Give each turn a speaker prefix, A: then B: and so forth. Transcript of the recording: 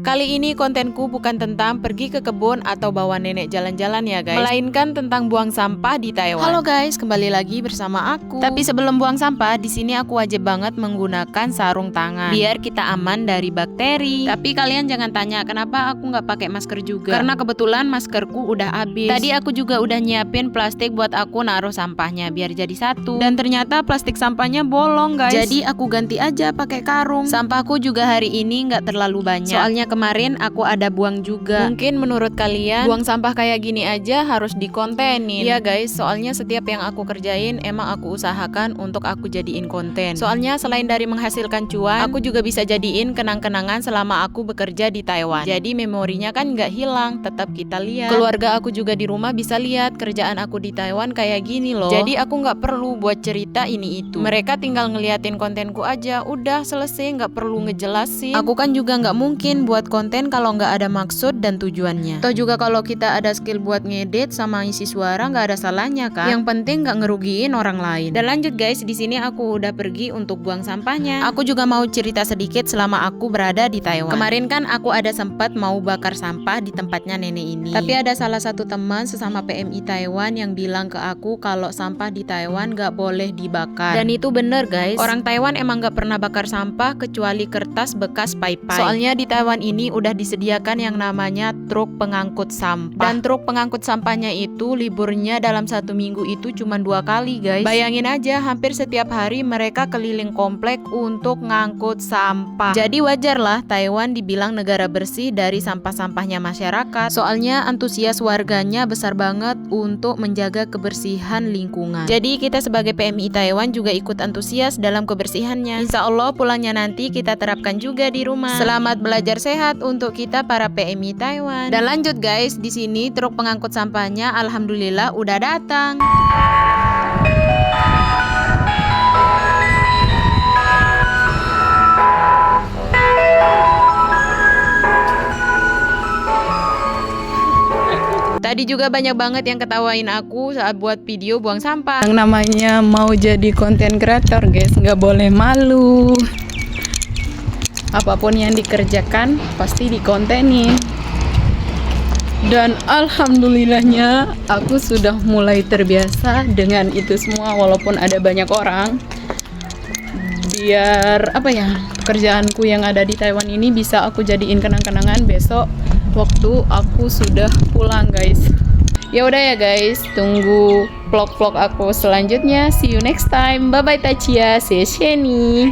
A: Kali ini kontenku bukan tentang pergi ke kebun atau bawa nenek jalan-jalan ya guys, melainkan tentang buang sampah di Taiwan. Halo guys, kembali lagi bersama aku. Tapi sebelum buang sampah, di sini aku wajib banget menggunakan sarung tangan biar kita aman dari bakteri. Tapi kalian jangan tanya kenapa aku nggak pakai masker juga, karena kebetulan maskerku udah habis. Tadi aku juga udah nyiapin plastik buat aku naruh sampahnya biar jadi satu. Dan ternyata plastik sampahnya bolong guys. Jadi aku ganti aja pakai karung. Sampahku juga hari ini nggak terlalu banyak. Soalnya kemarin aku ada buang juga. Mungkin menurut kalian buang sampah kayak gini aja harus dikontenin. Iya guys, soalnya setiap yang aku kerjain emang aku usahakan untuk aku jadiin konten. Soalnya selain dari menghasilkan cuan, aku juga bisa jadiin kenang-kenangan selama aku bekerja di Taiwan. Jadi memorinya kan nggak hilang, tetap kita lihat. Keluarga aku juga di rumah bisa lihat kerjaan aku di Taiwan kayak gini loh. Jadi aku nggak perlu buat cerita ini itu. Mereka tinggal ngeliatin kontenku aja, udah selesai, nggak perlu ngejelasin. Aku kan juga nggak mungkin buat konten kalau nggak ada maksud dan tujuannya. Toh juga kalau kita ada skill buat ngedit sama isi suara nggak ada salahnya kan. Yang penting nggak ngerugiin orang lain. Dan lanjut guys, di sini aku udah pergi untuk buang sampahnya. Aku juga mau cerita sedikit selama aku berada di Taiwan. Kemarin kan aku ada sempat mau bakar sampah di tempatnya nenek ini. Tapi ada salah satu teman sesama PMI Taiwan yang bilang ke aku kalau sampah di Taiwan nggak boleh dibakar. Dan itu bener guys. Orang Taiwan emang nggak pernah bakar sampah kecuali kertas bekas pai-pai. Soalnya di Taiwan ini udah disediakan yang namanya truk pengangkut sampah. Dan truk pengangkut sampahnya itu liburnya dalam 1 minggu itu cuma 2 kali guys. Bayangin aja hampir setiap hari mereka keliling komplek untuk ngangkut sampah. Jadi wajar lah Taiwan dibilang negara bersih dari sampah-sampahnya masyarakat. Soalnya antusias warganya besar banget untuk menjaga kebersihan lingkungan. Jadi kita sebagai PMI Taiwan juga ikut antusias dalam kebersihannya. Insya Allah pulangnya nanti kita terapkan juga di rumah. Selamat belajar sehat untuk kita para PMI Taiwan. Dan lanjut guys, di sini truk pengangkut sampahnya alhamdulillah udah datang. Tadi juga banyak banget yang ketawain aku saat buat video buang sampah.
B: Yang namanya mau jadi konten kreator guys, nggak boleh malu. Apapun yang dikerjakan pasti dikontenin. Dan alhamdulillahnya aku sudah mulai terbiasa dengan itu semua walaupun ada banyak orang. Biar pekerjaanku yang ada di Taiwan ini bisa aku jadiin kenang-kenangan besok waktu aku sudah pulang guys. Ya udah ya guys, tunggu vlog-vlog aku selanjutnya. See you next time. Bye bye Tachia, see you.